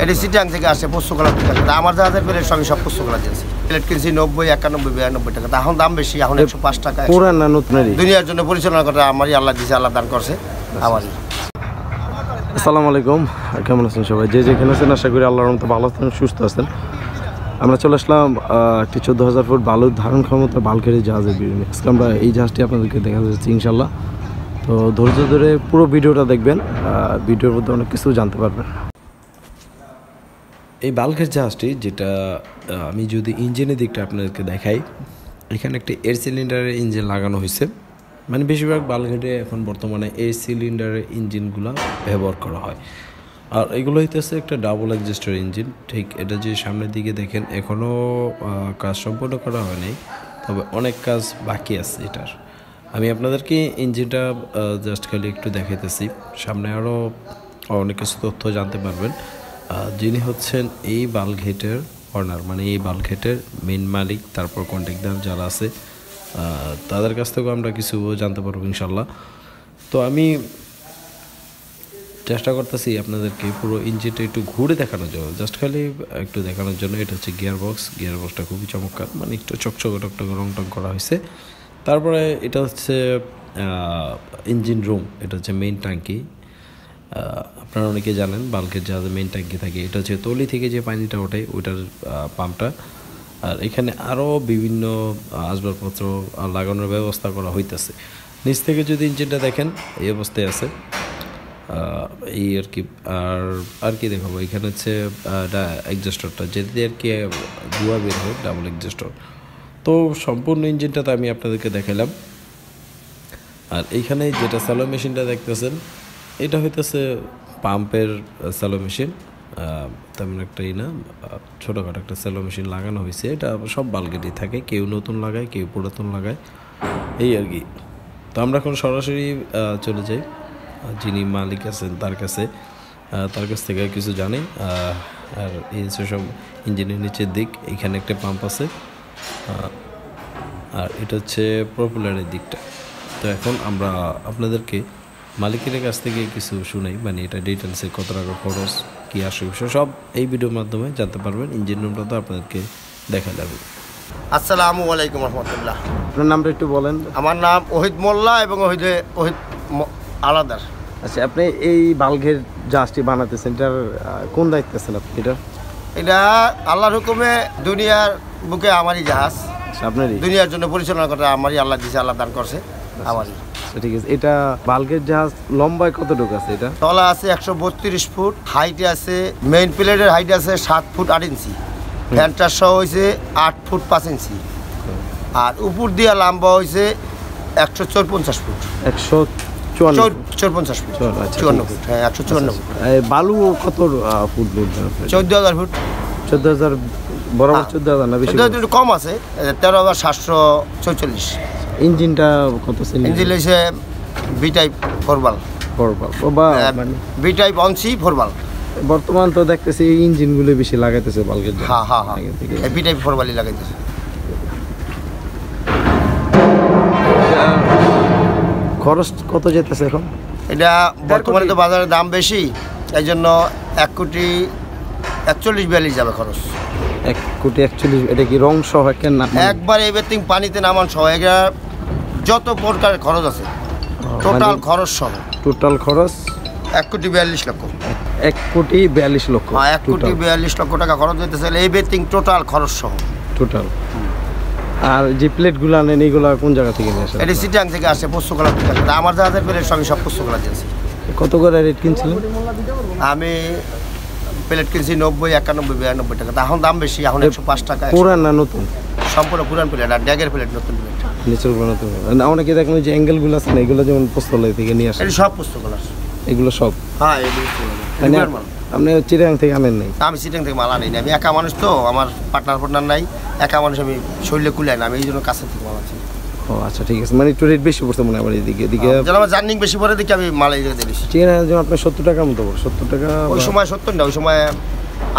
এটি চিটাং থেকে আসে পুষ্পকলা থেকে আসে। আমার জাহাজের প্লেট সবই সব পুষ্পকলা দিয়েছি। প্লেট কিনছি 90, 91, 92 টাকা। এখন দাম বেশি, এখন 105 টাকা। পুরান না নতুনেরই? দুনিয়ার জন্য পরিচালনা করে আমারই আল্লাহ দিয়েছে, আল্লাহ দান করছে আমারই। আসসালামু আলাইকুম, কেমন আছেন সবাই? যে যেখানে আছেন আশা করি আল্লাহর রহমতে ভালো আছেন, সুস্থ আছেন। আমরা চলে আসলাম একটি 14,000 ফুট বালুর ধারণ ক্ষমতা বালঘেরি জাহাজের বিরুদ্ধে। আজকে আমরা এই জাহাজটি আপনাদেরকে দেখা যাচ্ছে ইনশাল্লাহ। তো ধৈর্য ধরে পুরো ভিডিওটা দেখবেন, ভিডিওর মধ্যে অনেক কিছু জানতে পারবেন। এই বালঘের জাহাজটি, যেটা আমি যদি ইঞ্জিনের দিকটা আপনাদেরকে দেখাই, এখানে একটি এয়ার সিলিন্ডারের ইঞ্জিন লাগানো হয়েছে। মানে বেশিরভাগ বালঘেটে এখন বর্তমানে এয়ার সিলিন্ডারের ইঞ্জিনগুলো ব্যবহার করা হয়। আর এগুলো হইতেছে একটা ডাবল এক্সস্টার ইঞ্জিন। ঠিক এটা যে সামনের দিকে দেখেন, এখনও কাজ সম্পূর্ণ করা হয়নি, তবে অনেক কাজ বাকি আছে এটার। আমি আপনাদেরকে ইঞ্জিনটা জাস্ট খালি একটু দেখাইতেছি, সামনে আরও অনেক কিছু তথ্য জানতে পারবেন। যিনি হচ্ছেন এই বালঘেটের অনার, মানে এই বালঘেটের মেইন মালিক, তারপর কন্ট্রাক্টর যারা আছে তাদের কাছ থেকেও আমরা কিছু জানতে পারবো ইনশাল্লাহ। তো আমি চেষ্টা করতেছি আপনাদেরকে পুরো ইঞ্জিনটা একটু ঘুরে দেখানোর জন্য, জাস্ট খালি একটু দেখানোর জন্য। এটা হচ্ছে গিয়ারবক্সটা খুবই চমৎকার, মানে একটু চকচকে টকটকে রং টং করা হয়েছে। তারপরে এটা হচ্ছে ইঞ্জিন রুম, এটা হচ্ছে মেইন ট্যাঙ্কি। আপনারা অনেকে জানেন বাল্কের জাহাজে মেইন ট্যাঙ্কি থাকে, এটা হচ্ছে তলি থেকে যে পানিটা ওঠে ওইটার পাম্পটা। আর এখানে আরও বিভিন্ন আসবাবপত্র লাগানোর ব্যবস্থা করা হইতেছে। নিচ থেকে যদি ইঞ্জিনটা দেখেন এই অবস্থায় আছে, এই আর কি। আর কি দেখাবো, এখানে হচ্ছে এক্সস্টরটা, যেতে আর কি ধোঁয়া বের হয়, ডাবল এক্সস্টর। তো সম্পূর্ণ ইঞ্জিনটাতে আমি আপনাদেরকে দেখালাম। আর এইখানে যেটা স্যালো মেশিনটা দেখতেছেন, এটা হইতেছে পাম্পের স্যালো মেশিন। তেমন একটাই না, ছোটোখাটো একটা স্যালো মেশিন লাগানো হয়েছে। এটা সব বালগেটেই থাকে, কেউ নতুন লাগায়, কেউ পুরাতন লাগায়, এই আর কি। তো আমরা এখন সরাসরি চলে যাই যিনি মালিক আছেন তার কাছ থেকে কিছু জানি। আর এই সব ইঞ্জিনের নিচের দিক, এখানে একটা পাম্প আছে, আর এটা হচ্ছে প্রপেলারের দিকটা। তো এখন আমরা আপনাদেরকে মালিকের কাছ থেকে কিছু শুনাই, মানে এটা ডিটেলসে কত টাকা খরচ, কী আসে বিষয় সব এই ভিডিওর মাধ্যমে জানতে পারবেন। ইঞ্জিন রুমটা তো আপনাদেরকে দেখা যাবে। আসসালামু আলাইকুম রহমতুল্লাহ। আপনার নামটা একটু বলেন। আমার নাম ওহিদ মোল্লা এবং ওহিদ আলাদার। আচ্ছা, আপনি এই বালঘের জাহাজটি বানাতেছেন, এটার কোন দায়িত্ব আছেন আপনি? এটা আল্লাহর হুকুমে দুনিয়ার বুকে আমারই জাহাজ, আপনারই? দুনিয়ার জন্য পরিচালনা করে আমারই আল্লাহ দিয়েছে, আল্লাহ দান করছে আমারই। ঠিক আছে। এটা বালঘের জাহাজ লম্বায় কতটুকু আছে? এটা তলা আছে 132 ফুট, হাইটে আছে, মেইন প্লেটের হাইট আছে 7 ফুট 8 ইঞ্চি, ফ্যানটার সহ হয়েছে 8 ফুট 5 ইঞ্চি, আর উপর দিয়ে লম্বা হয়েছে 154 ফুট। 154 ফুট, 54 ফুট, হ্যাঁ 154 ফুট। বালু কত ফুট? 14,000 ফুট। 14,000 বরাবর? 14,000 না বেশি? একটু কম আছে, 13,744। ইঞ্জিনটা কত সিলিন্ডার? ইঞ্জিন হয়েছে বি টাইপ 4 বাল। বি টাইপ 1C 4 বাল। বর্তমান তো দেখতেছি এই ইঞ্জিনগুলো বেশি লাগাইতেছে বালঘের। হ্যাঁ হ্যাঁ হ্যাঁ, বি টাইপ 4 বালই লাগাইতেছে। খরচ কত যেতেছে এখন? এটা বর্তমানে তো বাজারের দাম বেশি, এই জন্য 1,41,42 যাবে খরচ। 1,41,42। এটা কি রং সহ একবার এভরিথিং পানিতে নামান সহ, এটা যত প্রকারের খরচ আছে টোটাল খরচ সহ? টোটাল খরচ 1,42 লক্ষ। 1,42 লক্ষ? হ্যাঁ, 1,42 লক্ষ টাকা খরচ হইতেছে এভরিথিং টোটাল খরচ সহ। টোটাল। আর যে প্লেটগুলো আনেন এগুলো কোন জায়গা থেকে নিয়ে আসেন? এটি চিটাং থেকে আসে, পুষ্পকলা থেকে আসে। আমার জাহাজের প্লেট সবই সব পুষ্পকলা দিয়েছি। কত করে রেট কিনছিলেন? আমি প্লেট কিনছি 90, 91, 92 টাকা। এখন দাম বেশি, এখন 105 টাকা। পুরান না নতুন? সম্পূর্ণ পুরান প্লেট, আর ড্যাগের প্লেট নতুন প্লেট। নিচের নতুন। অনেকে দেখলেন যে অ্যাঙ্গেলগুলো আছে না, এগুলো যেমন পুস্তকলা থেকে নিয়ে আসেন? সব পুস্তকলা, এগুলো সব? হ্যাঁ, আপনি চিটাং থেকে আনেন নাই? আমি চিটাং থেকে মাল আনি না, আমি একা মানুষ তো, আমার পার্টনার নাই, একা মানুষ, আমি শরীরে কুলাই না, আমি এই জন্য কাছে থেকে মাল আছি। ও আচ্ছা, ঠিক আছে। মানে একটু রেট বেশি পড়ছে মনে হয় আমার এদিকে। আমার জার্নিং বেশি পড়ে দেখি আমি মাল এই জায়গায় বেশি। চিকেন যেমন আপনার 70 টাকার মতো পড়ে। 70 টাকা ওই সময় 70 না, ওই সময়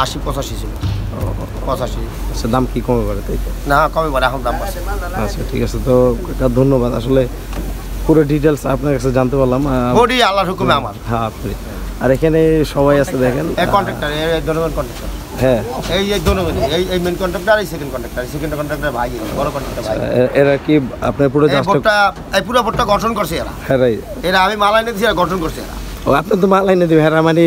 80-85 ছিল। 85। আচ্ছা, দাম কি কমে পারে? তাই তো না, কমে পারে, এখন দাম আছে। আচ্ছা, ঠিক আছে। তো ধন্যবাদ, আসলে পুরো ডিটেলস আপনার কাছে জানতে পারলাম। আল্লাহর হুকুমে আমার। হ্যাঁ, আপনি আর এখানে সবাই আছে দেখেন। এই কন্ট্রাক্টর, এই জনগণ কন্ট্রাক্টর। হ্যাঁ, এই জনগণ, এই মেন কন্ট্রাক্টর, এই সেকেন্ড কন্ট্রাক্টর, সেকেন্ড কন্ট্রাক্টর ভাই, বড় কন্ট্রাক্টর ভাই। এরা কি আপনার পুরো এই পুরো বোর্ডটা গঠন করছে এরা। হ্যাঁ রাই, এরা আমি মাল এনে দিছি, এরা গঠন করছে এরা। ও আপনি তো মাল এনে দিবেন, হ্যাঁ মানে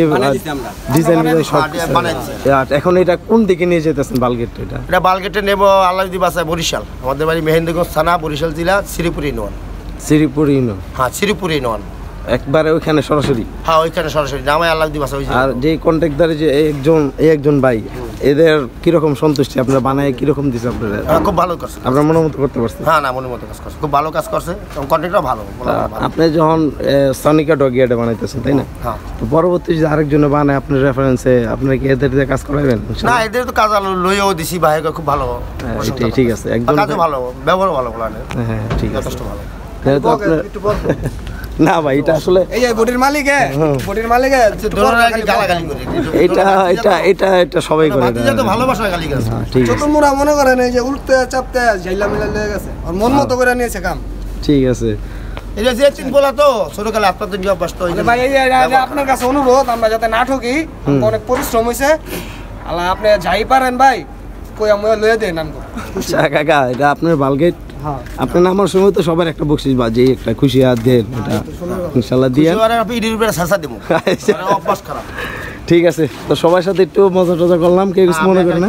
ডিজাইন সব বানাইছি। এখন এটা কোন দিকে নিয়ে যেতেছেন বালগেট? এটা বালগেটে নেব আল্লাহ যদি বাসায় বরিশাল, আমাদের বাড়ি মেহেন্দিগঞ্জ থানা, বরিশাল জেলা, শ্রীপুর ইউনিয়ন। শ্রীপুর ইউনিয়ন? হ্যাঁ, শ্রীপুর ইউনিয়ন একবারে ওইখানে সরাসরি? হ্যাঁ, ওইখানে সরাসরি জামাই আল্লাহ দি বাসা। আর যে কন্ট্রাক্টরে যে একজন ভাই, এদের কিরকম সন্তুষ্টি? আপনারা বানায় কিরকম দিচ্ছে আপনারা? খুব ভালো করছে, আপনার মনের মতো করতে পারছেন? হ্যাঁ, না মনের মতো কাজ করছে, খুব ভালো কাজ করছে, কন্ট্রাক্টর ভালো। আপনি যখন সনিকা ডগিয়াটা বানাইতেছেন তাই না? হ্যাঁ। তো পরবর্তী যদি আরেকজনে বানায় আপনার রেফারেন্সে, আপনারা কি এদের দিয়ে কাজ করাবেন? না, এদের তো কাজ আলো লইয়াও দিছি ভাই, খুব ভালো। ঠিক আছে, একদম কাজও ভালো, ব্যবহার ভালো বলা। হ্যাঁ ঠিক আছে, যথেষ্ট ভালো। যেহেতু আপনার না ভাই, এটা আসলে এই যে বডির মালিক, বডির মালিক গালাগালি করে এটা সবাই করে। তো ভালোবাসা গালি গাছ। ঠিক ছোট আছে, মুড়া মনে করেন এই যে উল্টে চাপতে ঝাইলা মিলা লেগে গেছে, আর মন মতো করে নিয়েছে কাম। ঠিক আছে। এই যে তিন বলা তো ছোটকালে আপনাদের নিয়ে অভ্যস্ত হয়েছে ভাই, এই যে আপনার কাছে অনুরোধ, আমরা যাতে না ঠকি, অনেক পরিশ্রম হয়েছে, আল্লাহ আপনি যাই পারেন ভাই কইয়া ময়া লয়ে দেন নাম। আচ্ছা কাকা, এটা আপনার বালগেট। আপনার নামার সময় তো সবার একটা বকশিস বা যে একটা খুশি হাত দেন, এটা ইনশাল্লাহ দিয়ে। ঠিক আছে, তো সবার সাথে একটু মজা টজা করলাম, কেউ কিছু মনে করে না।